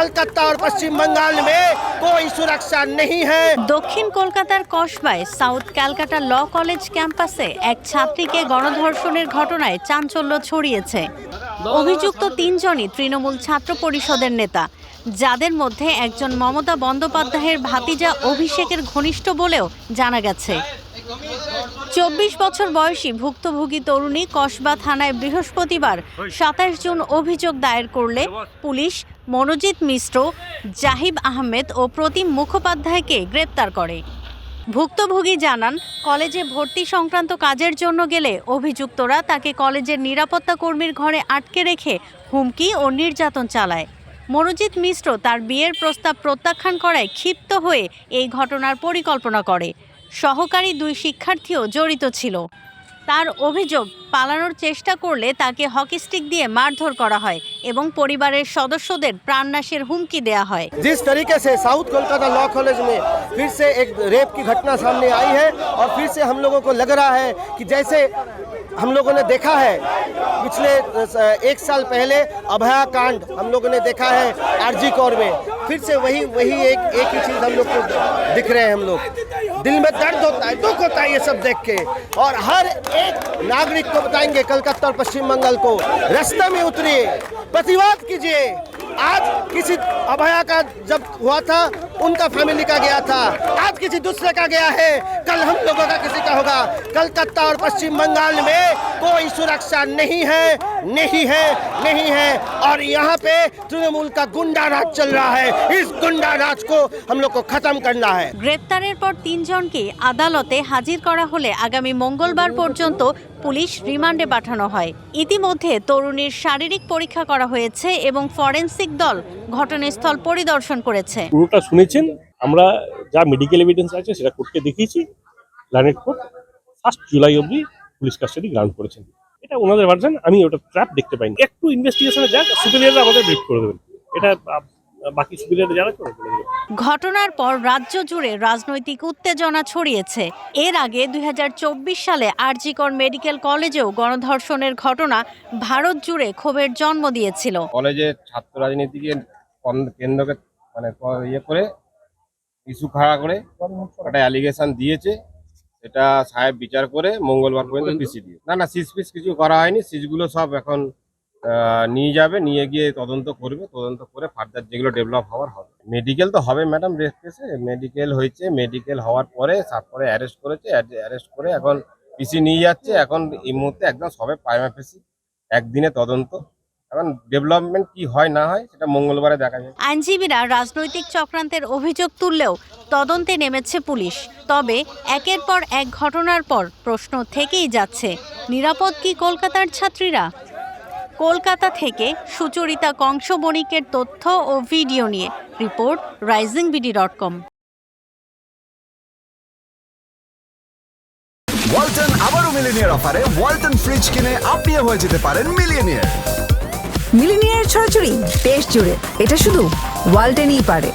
कलकत्ता और पश्चिम बंगाल में कोई सुरक्षा नहीं है। দক্ষিণ কলকাতার কসবায় সাউথ ক্যালকাটা ল কলেজ ক্যাম্পাসে এক ছাত্রীকে গণধর্ষণের ঘটনায় চাঞ্চল্য ছড়িয়েছে। অভিযুক্ত তিনজনই তৃণমূল ছাত্র পরিষদের নেতা, যাদের মধ্যে একজন মমতা বন্দ্যোপাধ্যায়ের ভাতিজা অভিষেকের ঘনিষ্ঠ বলেও জানা গেছে। 24 বছর বয়সী ভুক্তভোগী তরুণী কসবা থানায় বৃহস্পতিবার 27 জুন অভিযোগ দায়ের করলে পুলিশ মনোজিৎ মিশ্র, জাহিব আহমেদ ও প্রতিম মুখোপাধ্যায়কে গ্রেপ্তার করে। ভুক্তভোগী জানান, কলেজে ভর্তি সংক্রান্ত কাজের জন্য গেলে অভিযুক্তরা তাকে কলেজের নিরাপত্তা কর্মীর ঘরে আটকে রেখে হুমকি ও নির্যাতন চালায়। মনোজিৎ মিশ্র তার বিয়ের প্রস্তাব প্রত্যাখ্যান করায় ক্ষিপ্ত হয়ে এই ঘটনার পরিকল্পনা করে। সহকারী 2 শিক্ষার্থীও জড়িত ছিল। তার অভিযোগ, পালানোর চেষ্টা করলে তাকে হকি স্টিক দিয়ে মারধর করা হয় এবং পরিবারের সদস্যদের প্রাণনাশের হুমকি দেয়া হয়। जिस तरीके से साउथ कोलकाता लॉ कॉलेज में फिर से एक रेप की घटना सामने आई है और फिर से हम लोगों को लग रहा है कि जैसे हम लोगों ने देखा है पिछले 1 साल पहले अभया कांड हम लोगों ने देखा है आरजी कौर में, फिर से वही एक ही चीज़ हम लोग को दिख रहे हैं। हम लोग दिल में दर्द होता है, दुख होता है ये सब देख के, और हर एक नागरिक को बताएंगे कलकत्ता और पश्चिम बंगाल को, रास्ते में उतरिए, प्रतिवाद कीजिए। आज किसी अभया का जब हुआ था उनका फैमिली का गया था, आज किसी दूसरे का गया है, कल हम लोगों का किसी का होगा। कलकत्ता और पश्चिम बंगाल में कोई सुरक्षा नहीं है, नहीं है, नहीं है, और यहाँ पे तृणमूल का गुंडा राज चल रहा है। इस गुंडा राज को हम लोग को खत्म करना है। গ্রেপ্তারের পর 3 জনকে আদালতে হাজির করা হলে আগামী মঙ্গলবার পর্যন্ত পুলিশ রিমান্ডে পাঠানো হয়। ইতিমধ্যে তরুণীর শারীরিক পরীক্ষা করা হয়েছে এবং ফরেনসিক দল ঘটনাস্থল পরিদর্শন করেছে। পুরোটা শুনেছেন, আমরা যা মেডিকেল এভিডেন্স আছে সেটা কোর্টকে দেখিয়েছি। লানেট কোর্ট 1 জুলাই অবধি পুলিশ কাস্টাডি গ্রান্ট করেছেন। এটা ওনাদের ভার্জন, আমি ওটা ট্র্যাপ দেখতে পাইনি। একটু ইনভেস্টিগেশনে যাক, সুপিরিয়ররা আমাদের ব্রিফ করে দেবেন। এটা বাকি সুপিরিয়র যারা করে দেবেন। ঘটনার পর রাজ্য জুড়ে রাজনৈতিক উত্তেজনা ছড়িয়েছে। এর আগে 2024 সালে আরজি কর মেডিকেল কলেজেও গণধর্ষণের ঘটনা ভারত জুড়ে ক্ষোভের জন্ম দিয়েছিল। কলেজে ছাত্র রাজনীতিকে কেন্দ্রকে মানে ইয়ে করে ইস্যু খাড়া করে একটা অ্যালিগেশন দিয়েছে, এটা সাহেব বিচার করে মঙ্গলবার পর্যন্ত পিসি দিয়ে না সিজ ফিস কিছু করা হয়নি। সিজগুলো সব এখন নিয়ে যাবে, নিয়ে গিয়ে তদন্ত করবে, তদন্ত করে ফার্দার যেগুলো ডেভেলপ হওয়ার হবে। মেডিকেল তো হবে ম্যাডাম, রেপ কেসে মেডিকেল হয়েছে, মেডিকেল হওয়ার পরে তারপরে অ্যারেস্ট করেছে, অ্যারেস্ট করে এখন পিসি নিয়ে যাচ্ছে। এখন এই মুহূর্তে একদম সবে প্রাইমা ফেসি একদিনে তদন্ত, এখন ডেভেলপমেন্ট কি হয় না হয় সেটা মঙ্গলবারে দেখা যাবে। আইনজীবীরা রাজনৈতিক চক্রান্তের অভিযোগ তুললেও তদন্তে নেমেছে পুলিশ। তবে একের পর এক ঘটনার পর প্রশ্ন থেকেই যাচ্ছে, নিরাপদ কি কলকাতার ছাত্রীরা? কলকাতা থেকে সুচরিতা কংস বণিকের তথ্য ও ভিডিও নিয়ে রিপোর্ট risingBD.com। ওয়ালটন আবারও মিলিনিয়ার অফারে ওয়ালটন ফ্রিজ কিনে আপনিও হয়ে যেতে পারেন মিলিয়নিয়ার। মিলিনিয়ার ছড়াছড়ি দেশ জুড়ে, এটা শুধু ওয়ালটেনই পারে।